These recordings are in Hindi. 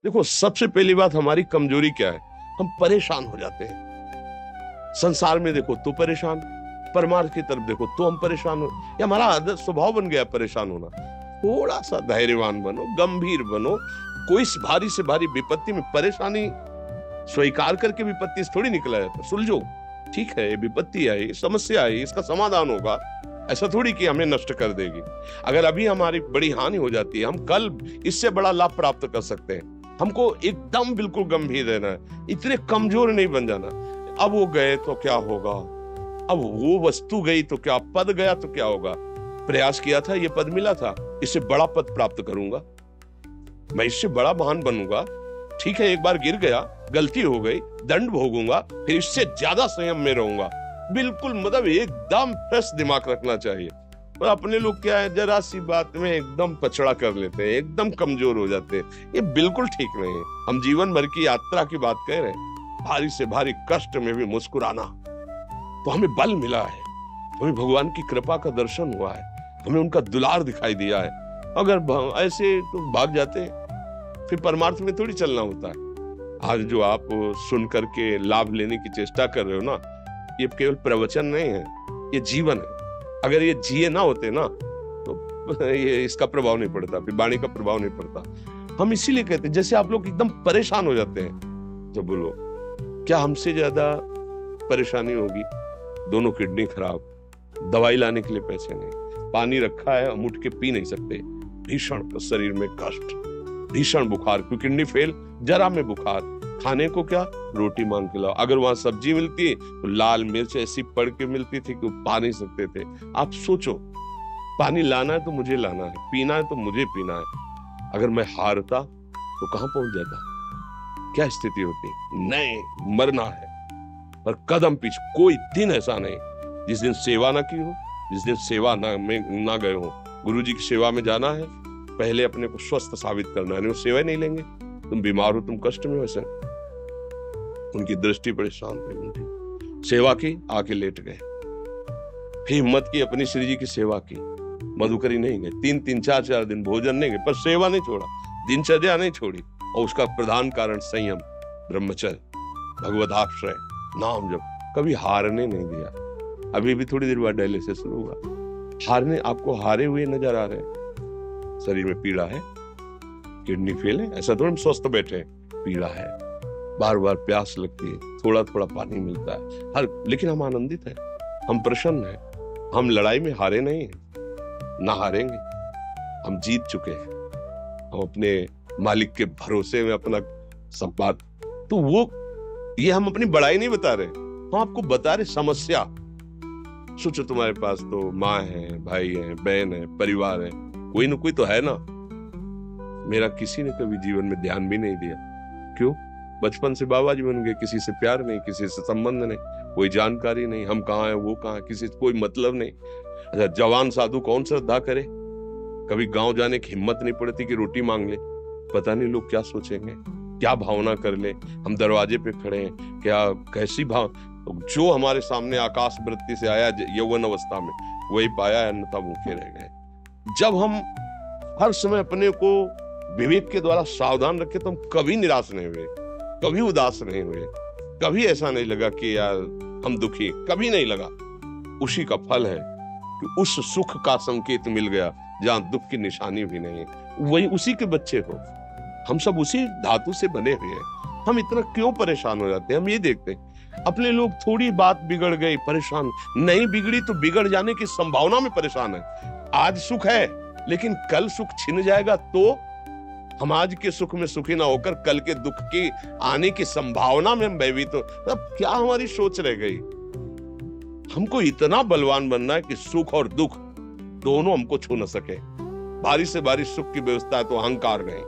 देखो, सबसे पहली बात हमारी कमजोरी क्या है? हम परेशान हो जाते हैं। संसार में देखो तो परेशान, परमार्थ की तरफ देखो तो हम परेशान हो, ये हमारा आदत स्वभाव बन गया परेशान होना। थोड़ा सा धैर्यवान बनो, गंभीर बनो। कोई भारी से भारी विपत्ति में परेशानी स्वीकार करके विपत्ति से थोड़ी निकला जाता। सुलझो, ठीक है, विपत्ति आई, समस्या आई, इसका समाधान होगा। ऐसा थोड़ी कि हमें नष्ट कर देगी। अगर अभी हमारी बड़ी हानि हो जाती है, हम कल इससे बड़ा लाभ प्राप्त कर सकते हैं। हमको एकदम बिल्कुल गंभीर रहना है, इतने कमजोर नहीं बन जाना। अब वो गए तो क्या होगा, अब वो वस्तु गई तो क्या, पद गया तो क्या होगा। प्रयास किया था, ये पद मिला था, इससे बड़ा पद प्राप्त करूंगा, मैं इससे बड़ा महान बनूंगा। ठीक है, एक बार गिर गया, गलती हो गई, दंड भोगूंगा, फिर इससे ज्यादा संयम में रहूंगा। बिल्कुल, मतलब एकदम फ्रेश दिमाग रखना चाहिए। और अपने लोग क्या है, जरा सी बात में एकदम पछड़ा कर लेते हैं, एकदम कमजोर हो जाते हैं। ये बिल्कुल ठीक नहीं है। हम जीवन भर की यात्रा की बात कह रहे हैं, भारी से भारी कष्ट में भी मुस्कुराना, तो हमें बल मिला है, हमें भगवान की कृपा का दर्शन हुआ है, हमें उनका दुलार दिखाई दिया है। अगर ऐसे तो भाग जाते हैं, फिर परमार्थ में थोड़ी चलना होता है। आज जो आप सुन करके लाभ लेने की चेष्टा कर रहे हो ना, ये केवल प्रवचन नहीं है, ये जीवन है। अगर ये जिए ना होते ना तो ये इसका प्रभाव नहीं पड़ता, फिर वाणी का प्रभाव नहीं पड़ता। हम इसीलिए कहते हैं, जैसे आप लोग एकदम परेशान हो जाते हैं तो बोलो, क्या हमसे ज्यादा परेशानी होगी? दोनों किडनी खराब, दवाई लाने के लिए पैसे नहीं, पानी रखा है हम उठ के पी नहीं सकते, भीषण शरीर में कष्ट, भीषण बुखार, क्योंकि किडनी फेल, जरा में बुखार, खाने को क्या, रोटी मांग के लाओ। अगर वहां सब्जी मिलती तो लाल मिर्च ऐसी पड़ के मिलती थी कि पा नहीं सकते थे। आप सोचो, पानी लाना है तो मुझे लाना है, पीना है तो मुझे पीना है। अगर मैं हारता तो कहां पहुंच जाता, क्या स्थिति होती? नहीं, मरना है, पर कदम पीछे। कोई दिन ऐसा नहीं जिस दिन सेवा ना की हो, जिस दिन सेवा ना गए हो। गुरु जी की सेवा में जाना है, पहले अपने को स्वस्थ साबित करना है, नहीं वो सेवा नहीं लेंगे। तुम बीमार हो, तुम कष्ट में, वैसे उनकी दृष्टि बड़ी शांत है, उनकी सेवा की, आके लेट गए। फिर हिम्मत की, अपनी श्री जी की सेवा की, मधुकरी नहीं गए, 3-3, 4-4 दिन भोजन नहीं गए, पर सेवा नहीं छोड़ा, दिनचर्या नहीं छोड़ी। और उसका प्रधान कारण संयम, ब्रह्मचर्य, भगवदाश्रय, नाम जप, कभी हारने नहीं दिया। अभी भी थोड़ी देर बाद डायलिसिस शुरू हुआ, हारने, आपको हारे हुए नजर आ रहे हैं। शरीर में पीड़ा है, किडनी फेल है, ऐसा थोड़ा हम स्वस्थ बैठे हैं, पीड़ा है, बार बार प्यास लगती है, थोड़ा थोड़ा पानी मिलता है, लेकिन हम आनंदित हैं, हम प्रसन्न हैं। हम लड़ाई में हारे नहीं हैं, ना हारेंगे, हम जीत चुके हैं। हम अपने मालिक के भरोसे में अपना सब बात, तो वो ये हम अपनी बड़ाई नहीं बता रहे, हम आपको बता रहे समस्या। सोचो, तुम्हारे पास तो माँ है, भाई है, बहन है, परिवार है, कोई ना कोई तो है ना। मेरा किसी ने कभी जीवन में ध्यान भी नहीं दिया। क्यों? बचपन से बाबा जी बन गए, किसी से प्यार नहीं, किसी से संबंध नहीं, कोई जानकारी नहीं, हम कहाँ हैं, वो कहाँ है, किसी से कोई मतलब नहीं। अच्छा, जवान साधु कौन श्रद्धा करे? कभी गांव जाने की हिम्मत नहीं पड़ती कि रोटी मांग ले, पता नहीं लोग क्या सोचेंगे, क्या भावना कर ले। हम दरवाजे पे खड़े हैं, क्या कैसी भाव, जो हमारे सामने आकाश वृत्ति से आया यौवन अवस्था में, वही पाया, अन्यथा भूखे रह गए। जब हम हर समय अपने को विवेक के द्वारा सावधान रखे तो हम कभी निराश नहीं हुए, कभी उदास नहीं हुए, कभी ऐसा नहीं लगा कि यार हम दुखी, कभी नहीं लगा। उसी का फल है कि उस सुख का संकेत मिल गया जहां दुख की निशानी भी नहीं है, वही उसी के बच्चे हो। हम सब उसी धातु से बने हुए हैं। हम इतना क्यों परेशान हो जाते हैं? हम ये देखते हैं, अपने लोग थोड़ी बात बिगड़ गई परेशान, नहीं बिगड़ी तो बिगड़ जाने की संभावना में परेशान है। आज सुख है, लेकिन कल सुख छिन जाएगा तो हम आज के सुख में सुखी ना होकर कल के दुख की आने की संभावना में हम भयभीत हो। अब क्या हमारी सोच रह गई? हमको इतना बलवान बनना है कि सुख और दुख दोनों हमको छू न सके। भारी से भारी सुख की व्यवस्था है तो अहंकार गए,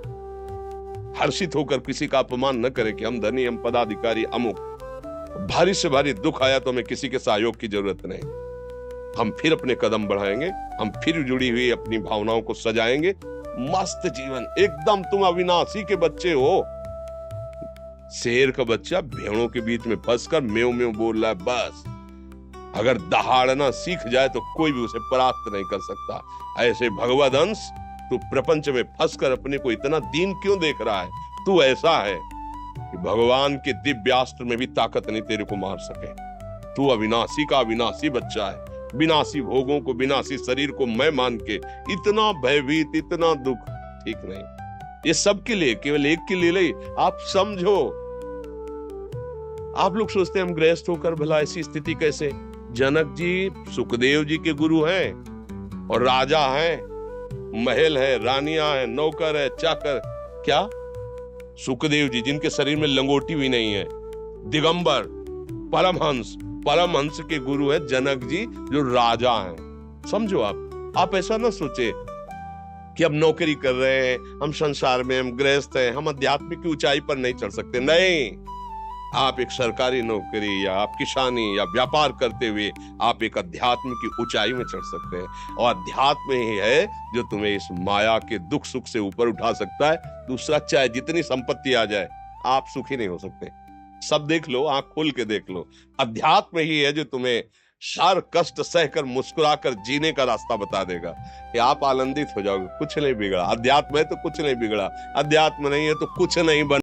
हर्षित होकर किसी का अपमान न करे कि हम धनी, हम पदाधिकारी, अमुक। भारी से भारी दुख आया तो हमें किसी के सहयोग की जरूरत नहीं, हम फिर अपने कदम बढ़ाएंगे, हम फिर जुड़ी हुई अपनी भावनाओं को सजाएंगे। मस्त जीवन, एकदम तुम अविनाशी के बच्चे हो। शेर का बच्चा भेड़ों के बीच में फंसकर म्यों म्यों बोल रहा है, बस अगर दहाड़ना सीख जाए तो कोई भी उसे परास्त नहीं कर सकता। ऐसे भगवद अंश, तू प्रपंच में फंसकर अपने को इतना दीन क्यों देख रहा है? तू ऐसा है कि भगवान के दिव्यास्त्र में भी ताकत नहीं तेरे को मार सके। तू अविनाशी का अविनाशी बच्चा है, विनाशी भोगों को, विनाशी शरीर को मैं मान के इतना भयभीत, इतना दुख ठीक नहीं। ये सबके लिए, केवल एक के लिए नहीं। आप समझो, आप लोग सोचते हैं हम गृहस्थ होकर भला ऐसी स्थिति कैसे। जनक जी सुखदेव जी के गुरु हैं और राजा हैं, महल है, रानियां हैं, नौकर है, चाकर। क्या सुखदेव जी जिनके शरीर में लंगोटी भी नहीं है, दिगंबर, परमहंस, परमहंस के गुरु है जनक जी जो राजा हैं। समझो आप ऐसा ना सोचे कि हम नौकरी कर रहे हैं, हम संसार में, हम गृहस्थ हैं, हम आध्यात्मिक की ऊंचाई पर नहीं चढ़ सकते। नहीं, आप एक सरकारी नौकरी या आप किसानी या व्यापार करते हुए आप एक अध्यात्म की ऊंचाई में चढ़ सकते हैं। और अध्यात्म ही है जो तुम्हें इस माया के दुख सुख से ऊपर उठा सकता है। दूसरा, चाहे जितनी संपत्ति आ जाए, आप सुखी नहीं हो सकते। सब देख लो, आंख खोल के देख लो, अध्यात्म ही है जो तुम्हें सार कष्ट सहकर मुस्कुराकर जीने का रास्ता बता देगा कि आप आनंदित हो जाओगे। कुछ नहीं बिगड़ा, अध्यात्म है तो कुछ नहीं बिगड़ा, अध्यात्म नहीं है तो कुछ नहीं बना।